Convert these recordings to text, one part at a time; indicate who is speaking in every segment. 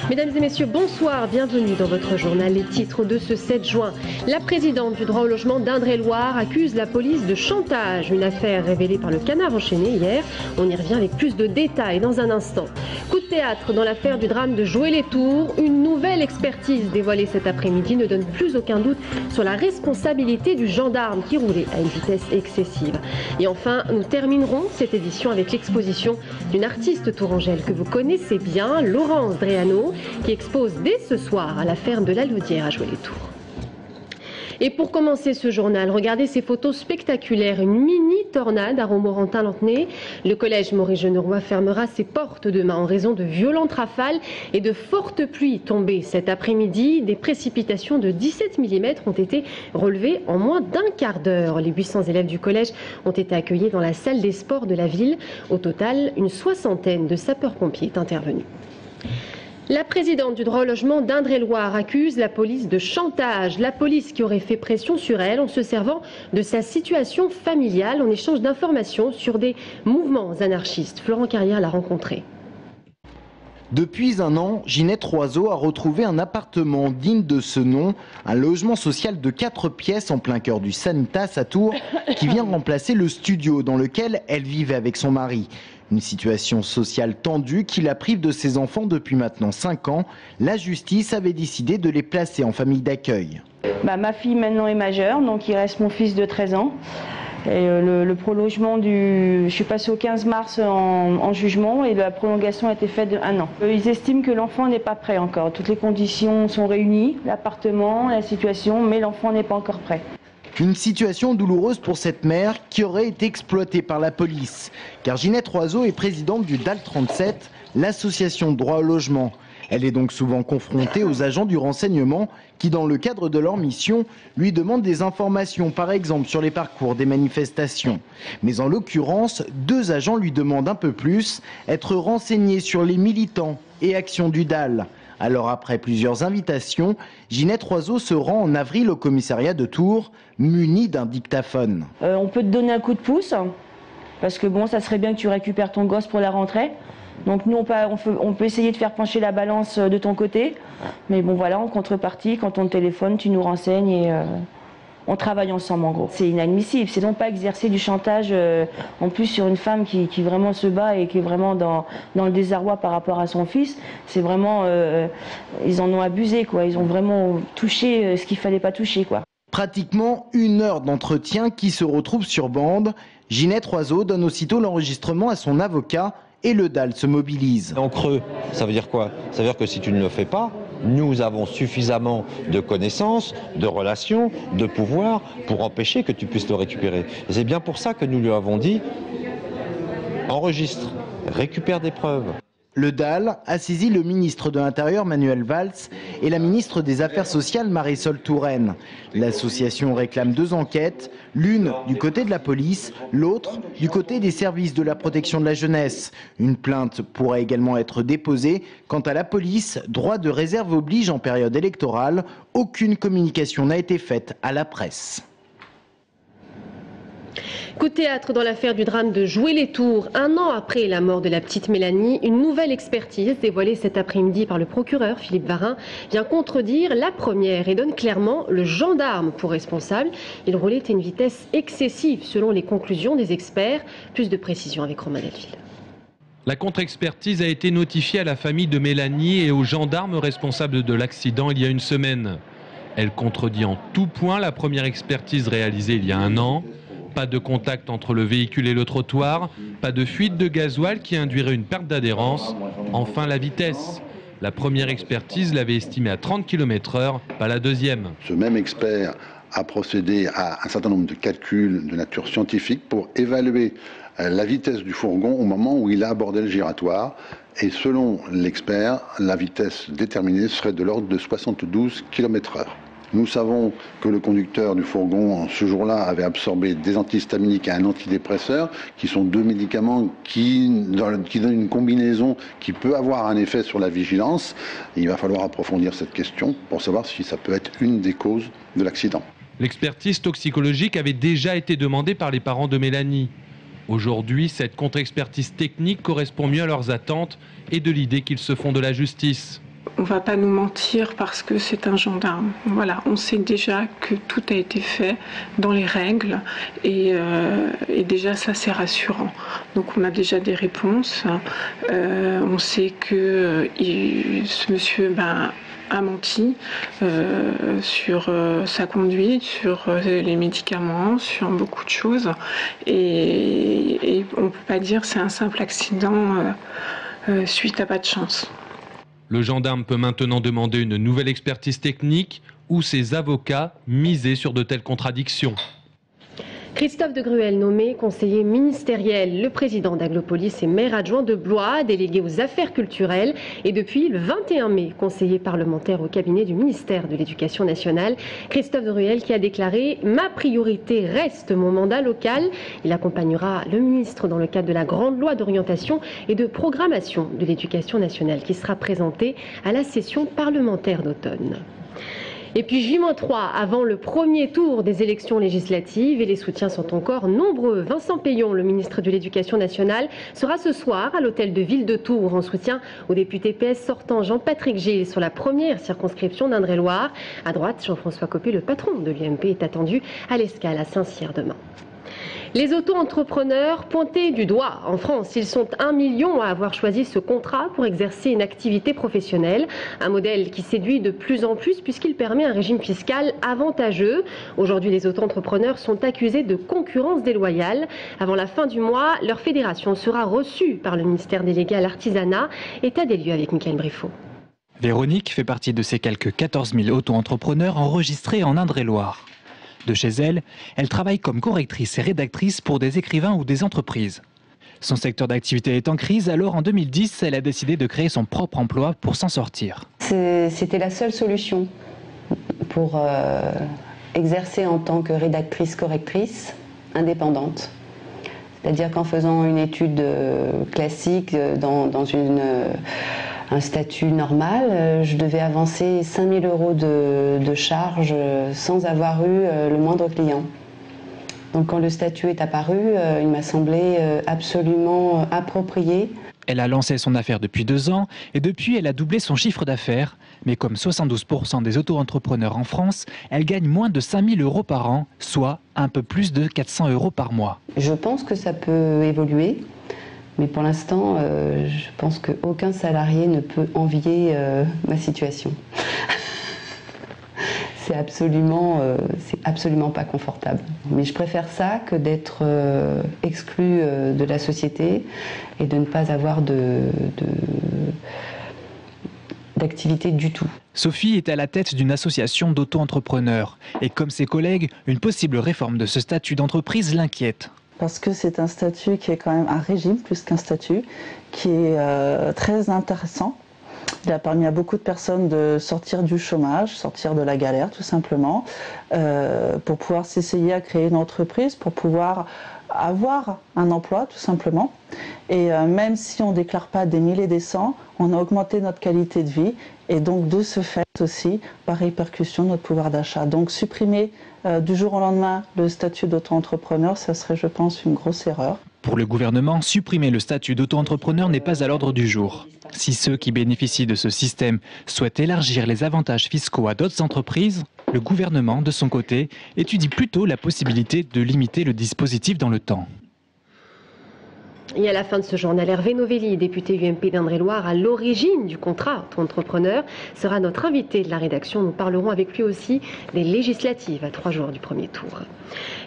Speaker 1: Mesdames et messieurs, bonsoir, bienvenue dans votre journal. Les titres de ce 7 juin. La présidente du droit au logement d'Indre-et-Loire accuse la police de chantage. Une affaire révélée par le Canard enchaîné hier. On y revient avec plus de détails dans un instant. Coup de théâtre dans l'affaire du drame de Joué-les-Tours. Une nouvelle expertise dévoilée cet après-midi ne donne plus aucun doute sur la responsabilité du gendarme qui roulait à une vitesse excessive. Et enfin, nous terminerons cette édition avec l'exposition d'une artiste tourangelle que vous connaissez bien, Laurence Dréano, qui expose dès ce soir à la ferme de la Loudière à Joué-les-Tours. Et pour commencer ce journal, regardez ces photos spectaculaires. Une mini-tornade à Romorantin-Lantenay. Le collège Maurice-Genevoix fermera ses portes demain en raison de violentes rafales et de fortes pluies tombées cet après-midi. Des précipitations de 17 mm ont été relevées en moins d'un quart d'heure. Les 800 élèves du collège ont été accueillis dans la salle des sports de la ville. Au total, une soixantaine de sapeurs-pompiers est intervenue. La présidente du droit au logement d'Indre-et-Loire accuse la police de chantage. La police qui aurait fait pression sur elle en se servant de sa situation familiale en échange d'informations sur des mouvements anarchistes. Florent Carrière l'a rencontré.
Speaker 2: Depuis un an, Ginette Roiseau a retrouvé un appartement digne de ce nom, un logement social de 4 pièces en plein cœur du Sanitas à Tours, qui vient remplacer le studio dans lequel elle vivait avec son mari. Une situation sociale tendue qui la prive de ses enfants depuis maintenant 5 ans. La justice avait décidé de les placer en famille d'accueil.
Speaker 3: Ma fille maintenant est majeure, donc il reste mon fils de 13 ans. Et le prolongement je suis passée au 15 mars en jugement et la prolongation a été faite de 1 an. Ils estiment que l'enfant n'est pas prêt encore. Toutes les conditions sont réunies, l'appartement, la situation, mais l'enfant n'est pas encore prêt.
Speaker 2: Une situation douloureuse pour cette mère qui aurait été exploitée par la police. Car Ginette Roiseau est présidente du DAL 37, l'association de droit au logement. Elle est donc souvent confrontée aux agents du renseignement qui, dans le cadre de leur mission, lui demandent des informations, par exemple sur les parcours des manifestations. Mais en l'occurrence, 2 agents lui demandent un peu plus, être renseignés sur les militants et actions du DAL. Alors après plusieurs invitations, Ginette Roiseau se rend en avril au commissariat de Tours, munie d'un dictaphone.
Speaker 3: On peut te donner un coup de pouce, parce que bon, ça serait bien que tu récupères ton gosse pour la rentrée. Donc nous, on peut essayer de faire pencher la balance de ton côté. Mais bon voilà, en contrepartie, quand on te téléphone, tu nous renseignes et on travaille ensemble en gros. C'est inadmissible, c'est donc pas exercer du chantage en plus sur une femme qui vraiment se bat et qui est vraiment dans le désarroi par rapport à son fils. C'est vraiment, ils en ont abusé quoi, ils ont vraiment touché ce qu'il fallait pas toucher quoi.
Speaker 2: Pratiquement 1 heure d'entretien qui se retrouve sur bande. Ginette Roiseau donne aussitôt l'enregistrement à son avocat et le DAL se mobilise.
Speaker 4: En creux, ça veut dire quoi? Ça veut dire que si tu ne le fais pas, nous avons suffisamment de connaissances, de relations, de pouvoir pour empêcher que tu puisses le récupérer. Et c'est bien pour ça que nous lui avons dit, enregistre, récupère des preuves.
Speaker 2: Le DAL a saisi le ministre de l'Intérieur Manuel Valls et la ministre des Affaires sociales Marisol Touraine. L'association réclame 2 enquêtes, l'une du côté de la police, l'autre du côté des services de la protection de la jeunesse. Une plainte pourrait également être déposée. Quant à la police, droit de réserve oblige en période électorale. Aucune communication n'a été faite à la presse.
Speaker 1: Coup de théâtre dans l'affaire du drame de Joué-les-Tours. 1 an après la mort de la petite Mélanie, une nouvelle expertise dévoilée cet après-midi par le procureur Philippe Varin vient contredire la première et donne clairement le gendarme pour responsable. Il roulait à une vitesse excessive selon les conclusions des experts. Plus de précisions avec Romain Delville.
Speaker 5: La contre-expertise a été notifiée à la famille de Mélanie et aux gendarmes responsables de l'accident il y a 1 semaine. Elle contredit en tout point la première expertise réalisée il y a 1 an. Pas de contact entre le véhicule et le trottoir, pas de fuite de gasoil qui induirait une perte d'adhérence. Enfin, la vitesse. La première expertise l'avait estimée à 30 km/h, pas la deuxième.
Speaker 6: Ce même expert a procédé à un certain nombre de calculs de nature scientifique pour évaluer la vitesse du fourgon au moment où il a abordé le giratoire. Et selon l'expert, la vitesse déterminée serait de l'ordre de 72 km/h. Nous savons que le conducteur du fourgon, ce jour-là, avait absorbé des antihistaminiques et un antidépresseur, qui sont deux médicaments qui donnent une combinaison qui peut avoir un effet sur la vigilance. Et il va falloir approfondir cette question pour savoir si ça peut être une des causes de l'accident.
Speaker 5: L'expertise toxicologique avait déjà été demandée par les parents de Mélanie. Aujourd'hui, cette contre-expertise technique correspond mieux à leurs attentes et de l'idée qu'ils se font de la justice.
Speaker 7: On ne va pas nous mentir parce que c'est un gendarme. Voilà, on sait déjà que tout a été fait dans les règles et déjà ça c'est rassurant. Donc on a déjà des réponses. On sait que ce monsieur a menti sur sa conduite, sur les médicaments, sur beaucoup de choses. Et on ne peut pas dire que c'est un simple accident suite à pas de chance.
Speaker 5: Le gendarme peut maintenant demander une nouvelle expertise technique ou ses avocats miser sur de telles contradictions.
Speaker 1: Christophe de Gruel, nommé conseiller ministériel. Le président d'Aglopolis est maire adjoint de Blois, délégué aux affaires culturelles et depuis le 21 mai, conseiller parlementaire au cabinet du ministère de l'Éducation nationale. Christophe de Gruel qui a déclaré « Ma priorité reste mon mandat local ». Il accompagnera le ministre dans le cadre de la grande loi d'orientation et de programmation de l'Éducation nationale qui sera présentée à la session parlementaire d'automne. Et puis J-3 avant le premier tour des élections législatives et les soutiens sont encore nombreux. Vincent Peillon, le ministre de l'Éducation nationale, sera ce soir à l'hôtel de Ville de Tours en soutien au député PS sortant Jean-Patrick Gilles sur la première circonscription d'Indre-et-Loire. À droite, Jean-François Copé, le patron de l'UMP, est attendu à l'Escale à Saint-Cyr demain. Les auto-entrepreneurs pointés du doigt en France. Ils sont 1 million à avoir choisi ce contrat pour exercer une activité professionnelle. Un modèle qui séduit de plus en plus puisqu'il permet un régime fiscal avantageux. Aujourd'hui, les auto-entrepreneurs sont accusés de concurrence déloyale. Avant la fin du mois, leur fédération sera reçue par le ministère délégué à l'artisanat. État des lieux avec Mickaël Briffaut.
Speaker 8: Véronique fait partie de ces quelques 14 000 auto-entrepreneurs enregistrés en Indre-et-Loire. De chez elle, elle travaille comme correctrice et rédactrice pour des écrivains ou des entreprises. Son secteur d'activité est en crise, alors en 2010, elle a décidé de créer son propre emploi pour s'en sortir.
Speaker 9: C'était la seule solution pour exercer en tant que rédactrice-correctrice indépendante. C'est-à-dire qu'en faisant une étude classique dans un statut normal, je devais avancer 5 000 € de charges sans avoir eu le moindre client. Donc quand le statut est apparu, il m'a semblé absolument approprié.
Speaker 8: Elle a lancé son affaire depuis 2 ans et depuis elle a doublé son chiffre d'affaires. Mais comme 72% des auto-entrepreneurs en France, elle gagne moins de 5 000 € par an, soit un peu plus de 400 € par mois.
Speaker 9: Je pense que ça peut évoluer. Mais pour l'instant, je pense qu'aucun salarié ne peut envier ma situation. C'est absolument pas confortable. Mais je préfère ça que d'être exclu de la société et de ne pas avoir d'activité du tout.
Speaker 8: Sophie est à la tête d'une association d'auto-entrepreneurs. Et comme ses collègues, une possible réforme de ce statut d'entreprise l'inquiète.
Speaker 10: Parce que c'est un statut qui est quand même un régime plus qu'un statut, qui est très intéressant. Il a permis à beaucoup de personnes de sortir du chômage, sortir de la galère tout simplement, pour pouvoir s'essayer à créer une entreprise, pour pouvoir avoir un emploi tout simplement. Et même si on ne déclare pas des milliers et des cents, on a augmenté notre qualité de vie et donc de ce fait aussi par répercussion notre pouvoir d'achat. Donc supprimer du jour au lendemain le statut d'auto-entrepreneur, ça serait je pense une grosse erreur.
Speaker 8: Pour le gouvernement, supprimer le statut d'auto-entrepreneur n'est pas à l'ordre du jour. Si ceux qui bénéficient de ce système souhaitent élargir les avantages fiscaux à d'autres entreprises, le gouvernement, de son côté, étudie plutôt la possibilité de limiter le dispositif dans le temps.
Speaker 1: Et à la fin de ce journal, Hervé Novelli, député UMP d'Indre-et-Loire, à l'origine du contrat entrepreneur, sera notre invité de la rédaction. Nous parlerons avec lui aussi des législatives à 3 jours du premier tour.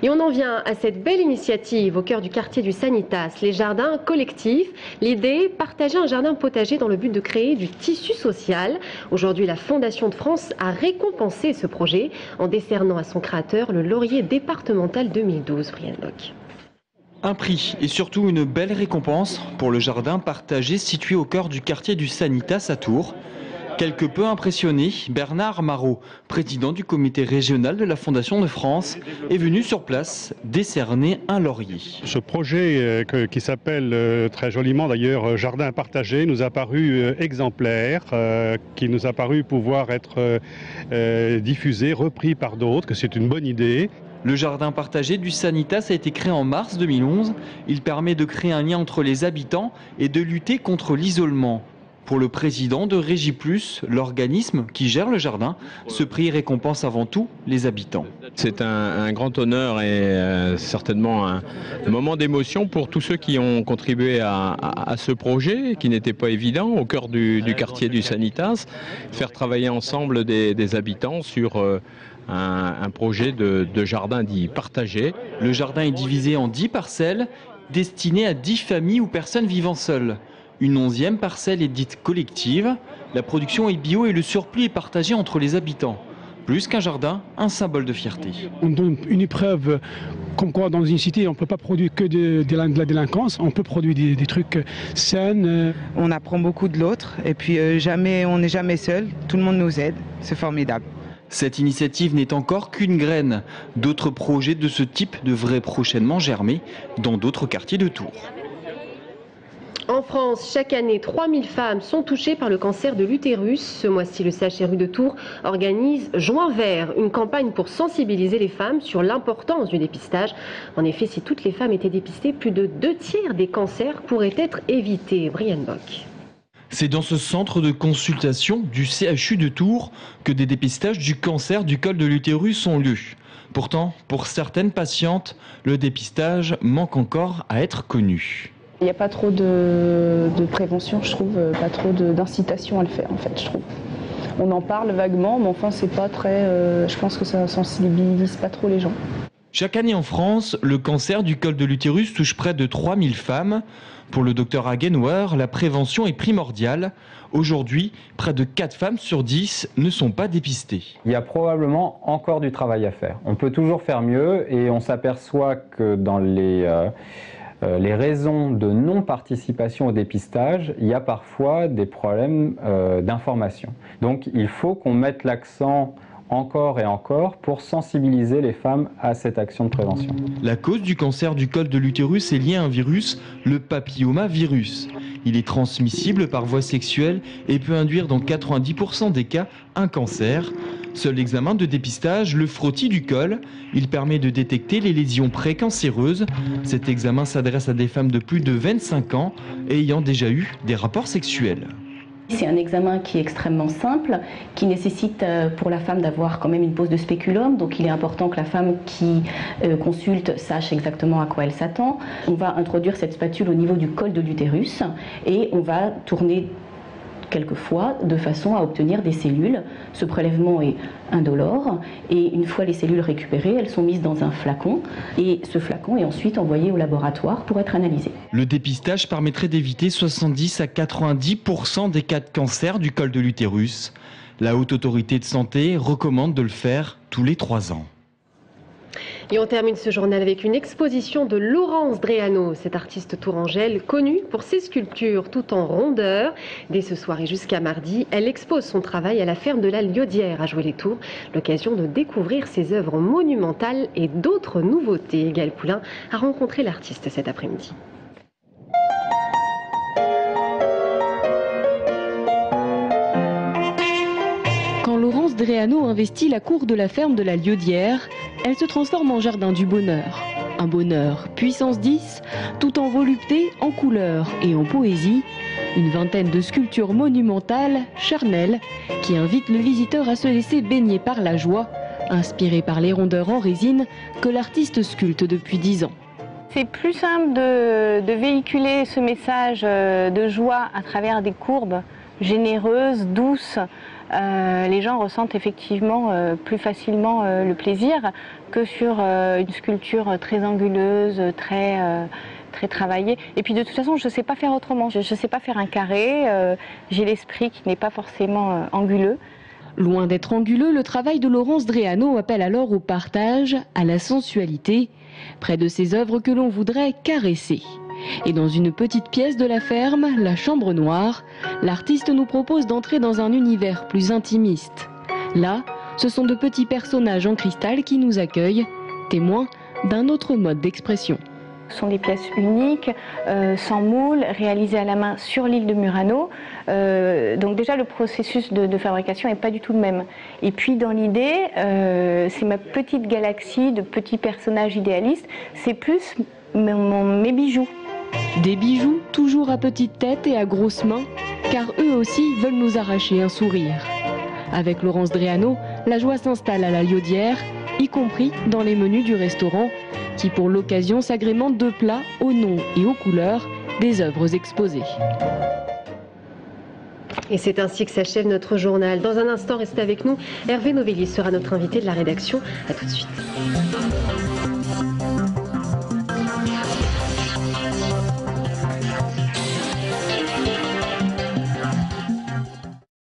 Speaker 1: Et on en vient à cette belle initiative au cœur du quartier du Sanitas, les jardins collectifs. L'idée, partager un jardin potager dans le but de créer du tissu social. Aujourd'hui, la Fondation de France a récompensé ce projet en décernant à son créateur le laurier départemental 2012, Brian Locke.
Speaker 11: Un prix et surtout une belle récompense pour le jardin partagé situé au cœur du quartier du Sanitas à Tours. Quelque peu impressionné, Bernard Marot, président du comité régional de la Fondation de France, est venu sur place décerner un laurier.
Speaker 12: Ce projet qui s'appelle très joliment d'ailleurs Jardin partagé nous a paru exemplaire, qui nous a paru pouvoir être diffusé, repris par d'autres, que c'est une bonne idée.
Speaker 11: Le jardin partagé du Sanitas a été créé en mars 2011. Il permet de créer un lien entre les habitants et de lutter contre l'isolement. Pour le président de Régiplus, l'organisme qui gère le jardin, ce prix récompense avant tout les habitants.
Speaker 13: C'est un grand honneur et certainement un moment d'émotion pour tous ceux qui ont contribué à ce projet, qui n'était pas évident, au cœur du quartier du Sanitas, faire travailler ensemble des habitants sur un projet de jardin dit partagé.
Speaker 11: Le jardin est divisé en 10 parcelles, destinées à 10 familles ou personnes vivant seules. Une 11e parcelle est dite collective. La production est bio et le surplus est partagé entre les habitants. Plus qu'un jardin, un symbole de fierté.
Speaker 14: On donne une épreuve comme quoi dans une cité on ne peut pas produire que de la délinquance, on peut produire des trucs sains.
Speaker 15: On apprend beaucoup de l'autre et puis on n'est jamais seul, tout le monde nous aide, c'est formidable.
Speaker 11: Cette initiative n'est encore qu'une graine. D'autres projets de ce type devraient prochainement germer dans d'autres quartiers de Tours.
Speaker 1: En France, chaque année, 3000 femmes sont touchées par le cancer de l'utérus. Ce mois-ci, le CHRU de Tours organise Juin Vert, une campagne pour sensibiliser les femmes sur l'importance du dépistage. En effet, si toutes les femmes étaient dépistées, plus de 2/3 des cancers pourraient être évités. Brian Bock.
Speaker 5: C'est dans ce centre de consultation du CHU de Tours que des dépistages du cancer du col de l'utérus ont lieu. Pourtant, pour certaines patientes, le dépistage manque encore à être connu.
Speaker 16: Il n'y a pas trop de prévention, je trouve, pas trop d'incitation à le faire, en fait, je trouve. On en parle vaguement, mais enfin, c'est pas très... je pense que ça sensibilise pas trop les gens.
Speaker 5: Chaque année en France, le cancer du col de l'utérus touche près de 3000 femmes. Pour le docteur Hagenauer, la prévention est primordiale. Aujourd'hui, près de 4 femmes sur 10 ne sont pas dépistées.
Speaker 17: Il y a probablement encore du travail à faire. On peut toujours faire mieux et on s'aperçoit que dans les raisons de non-participation au dépistage, il y a parfois des problèmes d'information. Donc il faut qu'on mette l'accent encore et encore pour sensibiliser les femmes à cette action de prévention.
Speaker 5: La cause du cancer du col de l'utérus est liée à un virus, le papillomavirus. Il est transmissible par voie sexuelle et peut induire dans 90% des cas un cancer. Seul examen de dépistage, le frottis du col, il permet de détecter les lésions précancéreuses. Cet examen s'adresse à des femmes de plus de 25 ans et ayant déjà eu des rapports sexuels.
Speaker 18: C'est un examen qui est extrêmement simple, qui nécessite pour la femme d'avoir quand même une pose de spéculum, donc il est important que la femme qui consulte sache exactement à quoi elle s'attend. On va introduire cette spatule au niveau du col de l'utérus et on va tourner quelquefois de façon à obtenir des cellules. Ce prélèvement est indolore et une fois les cellules récupérées, elles sont mises dans un flacon et ce flacon est ensuite envoyé au laboratoire pour être analysé.
Speaker 5: Le dépistage permettrait d'éviter 70 à 90% des cas de cancer du col de l'utérus. La Haute Autorité de Santé recommande de le faire tous les 3 ans.
Speaker 1: Et on termine ce journal avec une exposition de Laurence Dréano, cette artiste tourangelle connue pour ses sculptures tout en rondeur. Dès ce soir et jusqu'à mardi, elle expose son travail à la ferme de la Liaudière à Joué-les-Tours. L'occasion de découvrir ses œuvres monumentales et d'autres nouveautés. Gaël Poulain a rencontré l'artiste cet après-midi.
Speaker 19: Quand Laurence Dréano investit la cour de la ferme de la Liaudière, elle se transforme en jardin du bonheur. Un bonheur puissance 10, tout en volupté, en couleurs et en poésie. Une vingtaine de sculptures monumentales, charnelles, qui invitent le visiteur à se laisser baigner par la joie, inspirée par les rondeurs en résine que l'artiste sculpte depuis 10 ans.
Speaker 20: C'est plus simple de véhiculer ce message de joie à travers des courbes généreuses, douces. Les gens ressentent effectivement plus facilement le plaisir que sur une sculpture très anguleuse, très travaillée. Et puis de toute façon, je ne sais pas faire autrement. Je ne sais pas faire un carré. J'ai l'esprit qui n'est pas forcément anguleux.
Speaker 19: Loin d'être anguleux, le travail de Laurence Dréano appelle alors au partage, à la sensualité, près de ces œuvres que l'on voudrait caresser. Et dans une petite pièce de la ferme, la chambre noire, l'artiste nous propose d'entrer dans un univers plus intimiste. Là, ce sont de petits personnages en cristal qui nous accueillent, témoins d'un autre mode d'expression.
Speaker 20: Ce sont des pièces uniques, sans moule, réalisées à la main sur l'île de Murano. Donc déjà le processus de fabrication n'est pas du tout le même. Et puis dans l'idée, c'est ma petite galaxie de petits personnages idéalistes, c'est plus mes bijoux.
Speaker 19: Des bijoux toujours à petite tête et à grosses mains, car eux aussi veulent nous arracher un sourire. Avec Laurence Dréano, la joie s'installe à la Liaudière, y compris dans les menus du restaurant, qui pour l'occasion s'agrémente de plats aux noms et aux couleurs des œuvres exposées.
Speaker 1: Et c'est ainsi que s'achève notre journal. Dans un instant, restez avec nous. Hervé Novelli sera notre invité de la rédaction. A tout de suite.